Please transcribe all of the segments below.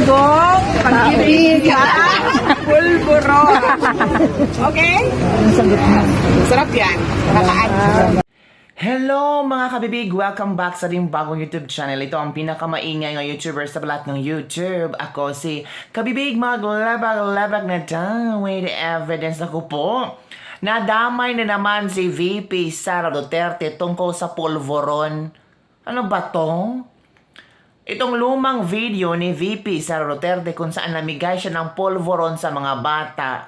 linggong pag-ibig pulburo. Okay? Sarap yan. Nakaka-add. Hello mga kabibig! Welcome back sa ating bagong YouTube channel. Ito ang pinakamaingay ng YouTuber sa balat ng YouTube. Ako si Kabibig, maglabag-labag na daw with evidence. Ako po, nadamay na naman si VP Sara Duterte tungkol sa pulveron. Ano ba to? Itong lumang video ni VP Sara Duterte kung saan namigay siya ng pulveron sa mga bata.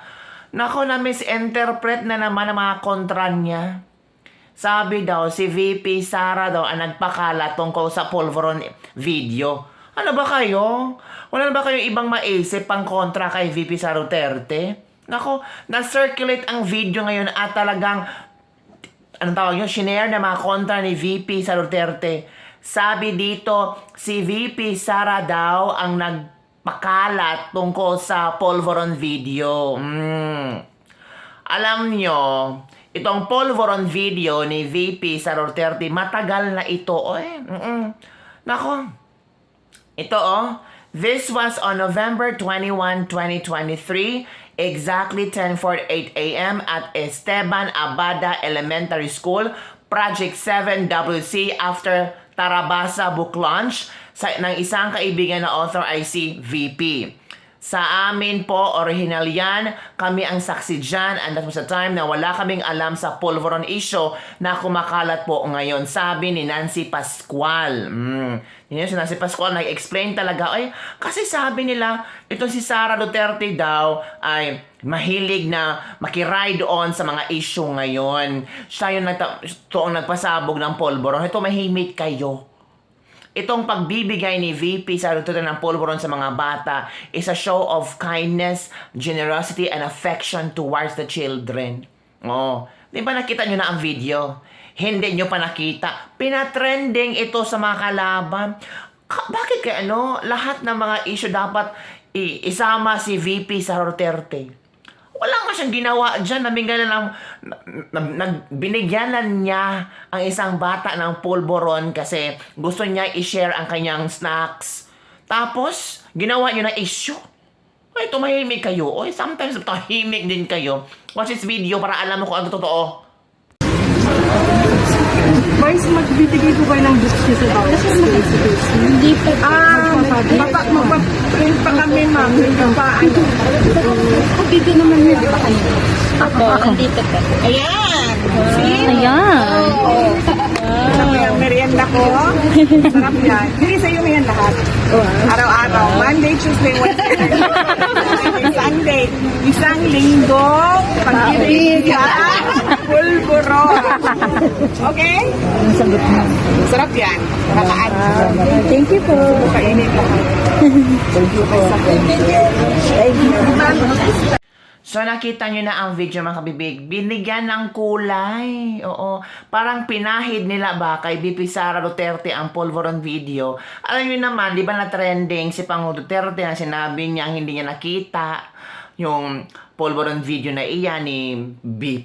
Nako, na misinterpret na naman ang mga kontra niya. Sabi daw, si VP Sara daw ang nagpakala tungkol sa pulveron video. Ano ba kayo? Wala na ba kayong ibang maisip pang kontra kay VP Sara Duterte? Nako, na-circulate ang video ngayon at talagang, anong tawag yun? Shinare na mga kontra ni VP Sara Duterte. Sabi dito, si VP Sara daw ang nagpakalat tungkol sa pulveron video. Alam nyo, itong pulveron video ni VP Sara Duterte, matagal na ito. Nako. Ito this was on November 21, 2023, exactly 10:48 a.m. at Esteban Abada Elementary School, Project 7 WC after Tarabasa Book Launch ng isang kaibigan na author ay si VP. Sa amin po, original yan. Kami ang saksi dyan. And that was a time na wala kaming alam sa pulveron issue na kumakalat po ngayon. Sabi ni Nancy Pascual. Yun si Nancy Pascual, nag-explain talaga. Ay, kasi sabi nila, ito si Sara Duterte daw ay mahilig na makiride on sa mga issue ngayon. Siya yung nagpasabog ng pulveron. Ito, mahimik kayo. Itong pagbibigay ni VP Sara Duterte ng pulveron sa mga bata is a show of kindness, generosity, and affection towards the children. Di ba nakita nyo na ang video? Hindi nyo pa nakita. Pinatrending ito sa mga kalaban. Bakit kaya lahat ng mga issue dapat isama si VP Sara Duterte? Wala nga siyang ginawa dyan. Binigyanan niya ang isang bata ng pulveron kasi gusto niya i-share ang kanyang snacks. Tapos, ginawa niyo na issue. Ay, tumahimik kayo. Oy, sometimes tahimik din kayo. Watch this video para alam mo kung ano totoo. Boys, magbibigay po kayo ng books niyo sa bawat space. Hindi po. Magpa-print pa kami, ma'am. Dito naman yun ba kayo? Ako, andito po. Ayan! Ayan. Sarap yung merienda ko. Sarap yan. Hindi sa'yo na yan lahat. Araw-araw. Monday, Tuesday, Wednesday, Sunday. Isang linggong pag-ibig pulburo. Okay? Sarap yan. Nakaka-add. Thank you po. Kainit lahat. Thank you po. So, nakita nyo na ang video mga kabibig. Binigyan ng kulay. Oo. Parang pinahid nila ba kay VP Sara Duterte ang pulveron video. Alam nyo naman, di ba na trending si Pangulo Duterte na sinabi niya hindi niya nakita yung pulveron video na iyan ni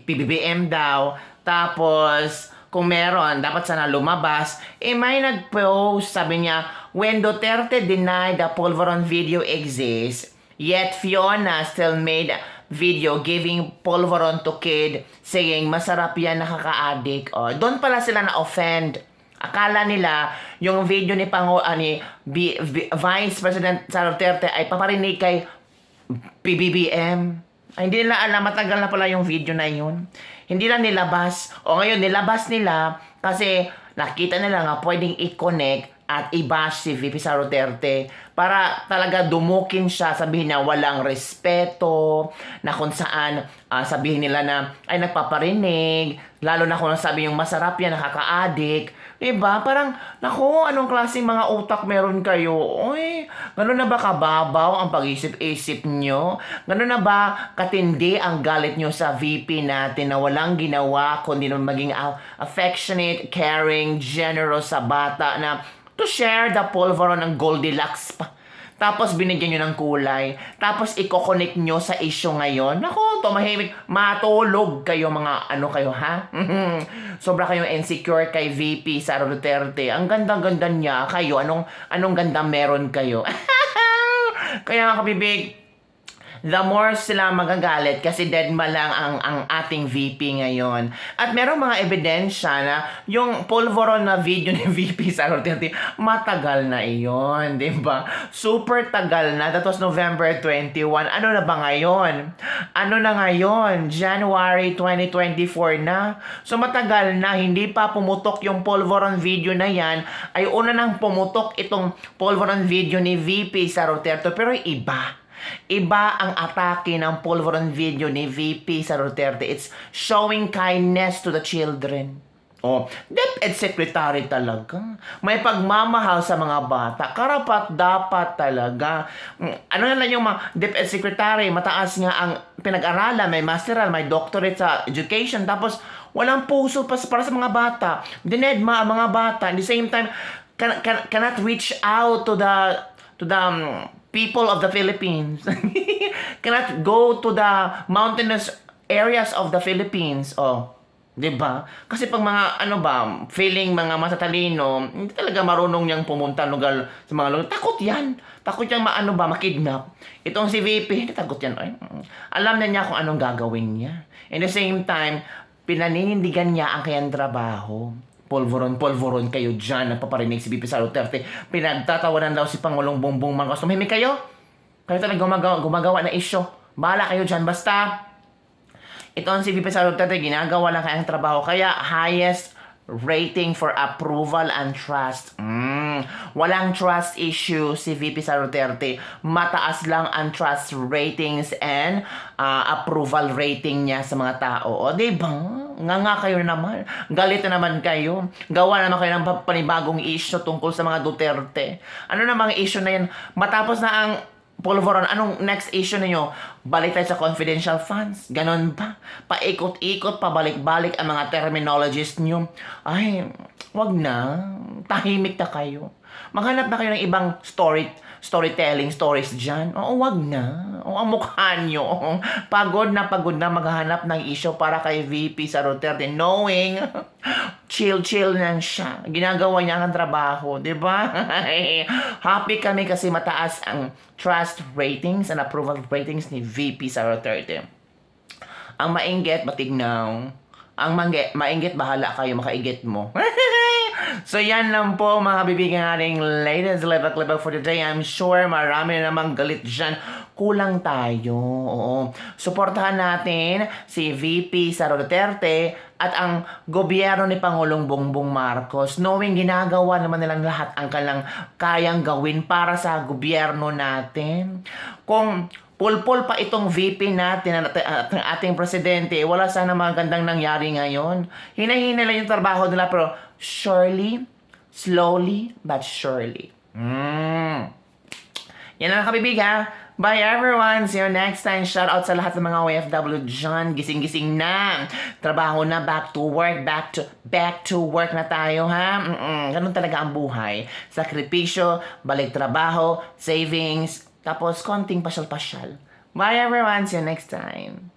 PBBM daw. Tapos, kung meron, dapat sana lumabas. May nag-post, sabi niya, when Duterte denied the pulveron video exists, yet Fiona still made video giving pulveron to kid saying masarap yan, nakaka-addict. Doon pala sila na-offend. Akala nila yung video ni Vice President Sara Duterte ay paparinig kay PBBM. Ay, hindi nila alam, matagal na pala yung video na yun. Hindi lang nilabas. Ngayon, nilabas nila kasi nakita nila nga pwedeng i-connect at i-bash si VP Sara Duterte para talaga dumukin siya, sabihin na walang respeto, na kung saan sabihin nila na ay nagpaparinig, lalo na kung sabi yung masarap yan, nakaka-addict. Diba? Parang, naku, anong klaseng mga utak meron kayo? Uy, gano'n na ba kababaw ang pag-isip-isip nyo? Gano'n na ba katindi ang galit nyo sa VP natin na walang ginawa kundi maging affectionate, caring, generous sa bata na to share the pulveron ng Goldilocks pa. Tapos binigyan nyo ng kulay. Tapos i-connect nyo sa issue ngayon. Naku, tumahimik. Matulog kayo mga kayo ha? Sobra kayong insecure kay VP Sara Duterte. Ang ganda-ganda niya. Kayo, anong ganda meron kayo? Kaya mga kabibig, the more sila magagalit kasi deadma lang ang ating VP ngayon. At merong mga ebidensya na yung pulveron na video ni VP Sara Duterte, matagal na iyon, di ba? Super tagal na. That was November 21. Ano na ba ngayon? Ano na ngayon? January 2024 na. So matagal na, hindi pa pumutok yung pulveron video na yan. Ay una nang pumutok itong pulveron video ni VP Sara Duterte. Pero iba. Iba ang atake ng pulveron video ni VP Sara Duterte. It's showing kindness to the children. Oh, DepEd Secretary talaga. May pagmamahal sa mga bata. Karapat dapat talaga. Ano na lang yung mga DepEd Secretary, mataas nga ang pinag-aralan, may masteral, may doctorate sa education, tapos walang puso para sa mga bata. Dinedma ang mga bata. At the same time, cannot reach out to the people of the Philippines. Cannot go to the mountainous areas of the Philippines. Oh, 'di ba? Kasi pag mga feeling mga matatalino, hindi talaga marunong niyang pumunta lugar sa mga lugar. Takot 'yan. Takot yang makidnap. Itong si VP, hindi takot 'yan. Ay, alam na niya kung anong gagawin niya. In the same time, pinaninindigan niya ang kanyang trabaho. Polvoron kayo dyan, napaparinig si VP Sara Duterte. Pinagtatawanan daw si Pangulong Bongbong Marcos. Tumimik kayo. Kayo talaga gumagawa na isyo. Bahala kayo dyan. Basta, ito ang si VP Sara Duterte, ginagawa lang kayang trabaho. Kaya, highest rating for approval and trust. Walang trust issue si VP Sara Duterte. Mataas lang ang trust ratings and approval rating niya sa mga tao. O, diba? Nga kayo naman. Galit na naman kayo. Gawa naman kayo ng panibagong issue tungkol sa mga Duterte. Ano na mga issue na yan? Matapos na ang pulveron, anong next issue ninyo? Balik tayo sa confidential funds. Ganon ba? Paikot-ikot, pabalik-balik ang mga terminologies nyo. Ay, wag na. Tahimik na kayo. Maghanap na kayo ng ibang storytelling stories dyan. Oo, wag na. Oo, ang mukha nyo. Pagod na maghahanap ng issue para kay VP Sara Duterte, knowing chill lang siya. Ginagawa niya ang trabaho, di ba? Happy kami kasi mataas ang trust ratings and approval ratings ni VP Sara Duterte. Ang mainggit, matignaw. Ang mainggit, bahala kayo, makaigit mo. So yan lang po mga kaibigan ating latest live for today. I'm sure marami na namang galit dyan. Kulang tayo. Oo. Suportahan natin si VP Sara Duterte at ang gobyerno ni Pangulong Bongbong Marcos. Knowing ginagawa naman nilang lahat ang kanilang kayang gawin para sa gobyerno natin. Kung pulpul pa itong VP natin at ang ating presidente, wala sana magandang nangyari ngayon. Hinahina lang yung trabaho nila pero surely, slowly, but surely. Yan lang kabibig ha. Bye everyone. See you next time. Shout out sa lahat ng mga OFW dyan. Gising-gising na. Trabaho na. Back to work. Back to work na tayo ha. Ganun talaga ang buhay. Sakripisyo, balik trabaho, savings, tapos konting pasyal-pasyal. Bye everyone. See you next time.